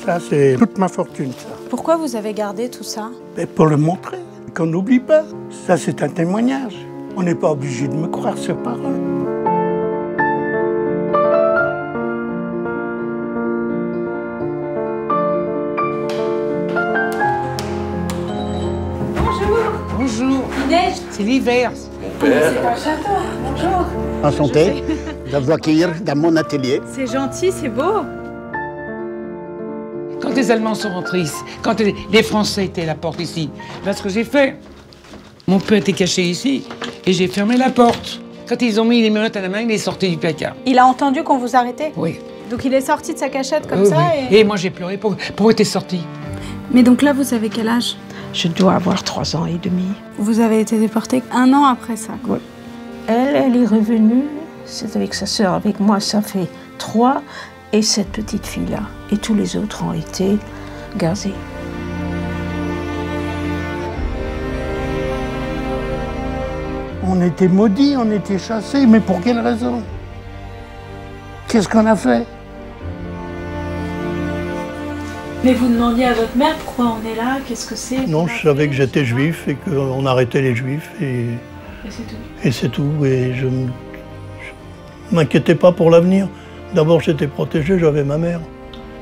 Ça, c'est toute ma fortune, ça. Pourquoi vous avez gardé tout ça? Et pour le montrer, qu'on n'oublie pas. Ça, c'est un témoignage. On n'est pas obligé de me croire ces paroles. Bonjour. Il neige. C'est l'hiver. C'est un château. Bonjour. Enchanté de vous accueillir dans mon atelier. C'est gentil, c'est beau. Quand les Allemands sont rentrés ici, quand les Français étaient à la porte ici, ben, ce que j'ai fait, mon père était caché ici et j'ai fermé la porte. Quand ils ont mis les menottes à la main, il est sorti du placard. Il a entendu qu'on vous arrêtait? Oui. Donc il est sorti de sa cachette comme ça oui. Et moi j'ai pleuré. Pourquoi t'es sorti? Mais donc là, vous avez quel âge? Je dois avoir 3 ans et demi. Vous avez été déporté 1 an après ça. Oui. Elle est revenue, c'est avec sa sœur, avec moi, ça fait 3, et cette petite fille-là. Et tous les autres ont été gazés. On était maudits, on était chassés, mais pour quelle raison? Qu'est-ce qu'on a fait? Mais vous demandiez à votre mère pourquoi on est là, qu'est-ce que c'est? Non, je savais que j'étais juif et qu'on arrêtait les juifs et c'est tout. Et c'est tout. Et je m'inquiétais pas pour l'avenir. D'abord, j'étais protégé, j'avais ma mère.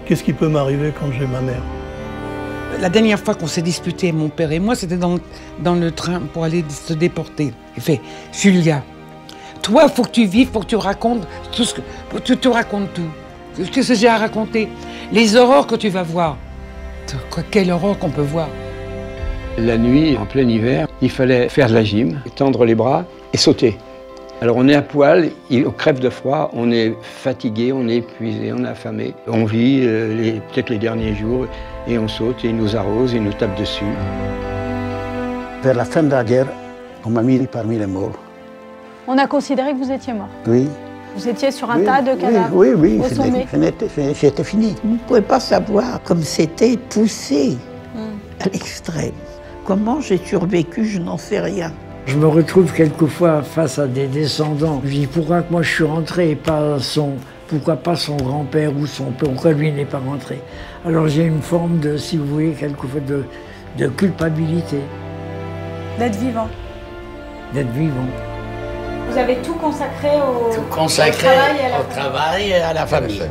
Qu'est-ce qui peut m'arriver quand j'ai ma mère? La dernière fois qu'on s'est disputé, mon père et moi, c'était dans le train pour aller se déporter. Il fait, Julia, toi, faut que tu vives, faut que tu racontes tout ce que... Tu te racontes tout. Qu'est-ce que j'ai à raconter? Les horreurs que tu vas voir. Quelle horreur qu'on peut voir. La nuit, en plein hiver, il fallait faire de la gym, tendre les bras et sauter. Alors on est à poil, on crève de froid, on est fatigué, on est épuisé, on est affamé. On vit peut-être les derniers jours et on saute et il nous arrose et il nous tape dessus. Vers la fin de la guerre, on m'a mis parmi les morts. On a considéré que vous étiez mort. Oui. Vous étiez sur un tas de cadavres. Oui, au sommet. c'était fini. Vous ne pouvez pas savoir comme c'était poussé à l'extrême. Comment j'ai survécu, je n'en sais rien. Je me retrouve quelquefois face à des descendants. Je dis pourquoi moi je suis rentré et pas pourquoi pas son grand-père ou son père, pourquoi lui n'est pas rentré. Alors j'ai une forme de, si vous voulez, quelquefois de culpabilité. D'être vivant. D'être vivant. Vous avez tout consacré au travail et à la famille.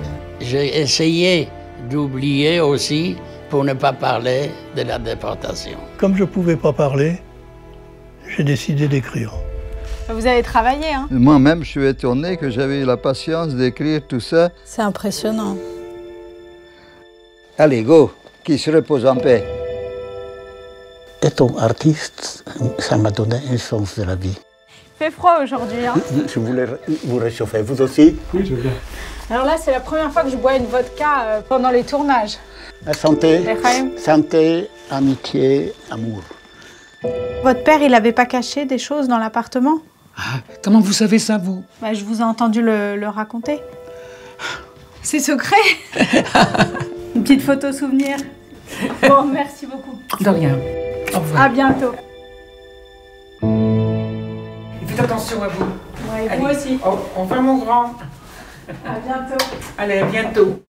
J'ai essayé d'oublier aussi pour ne pas parler de la déportation. Comme je ne pouvais pas parler, j'ai décidé d'écrire. Vous avez travaillé, hein? Moi-même, je suis étonné que j'avais eu la patience d'écrire tout ça. C'est impressionnant. Allez, go, qui se repose en paix. Être artiste, ça m'a donné un sens de la vie. Il fait froid aujourd'hui, hein? Je voulais vous réchauffer, vous aussi? Oui, je veux bien. Alors là, c'est la première fois que je bois une vodka pendant les tournages. La santé, Lechaim. santé, amitié, amour. Votre père, il n'avait pas caché des choses dans l'appartement? Ah, comment vous savez ça, vous? Bah, je vous ai entendu le raconter. C'est secret. Une petite photo souvenir. Bon, merci beaucoup. De rien. Au revoir. À bientôt. Faites attention à vous. Ouais, Allez. vous aussi. Au revoir, mon grand. À bientôt. Allez, à bientôt.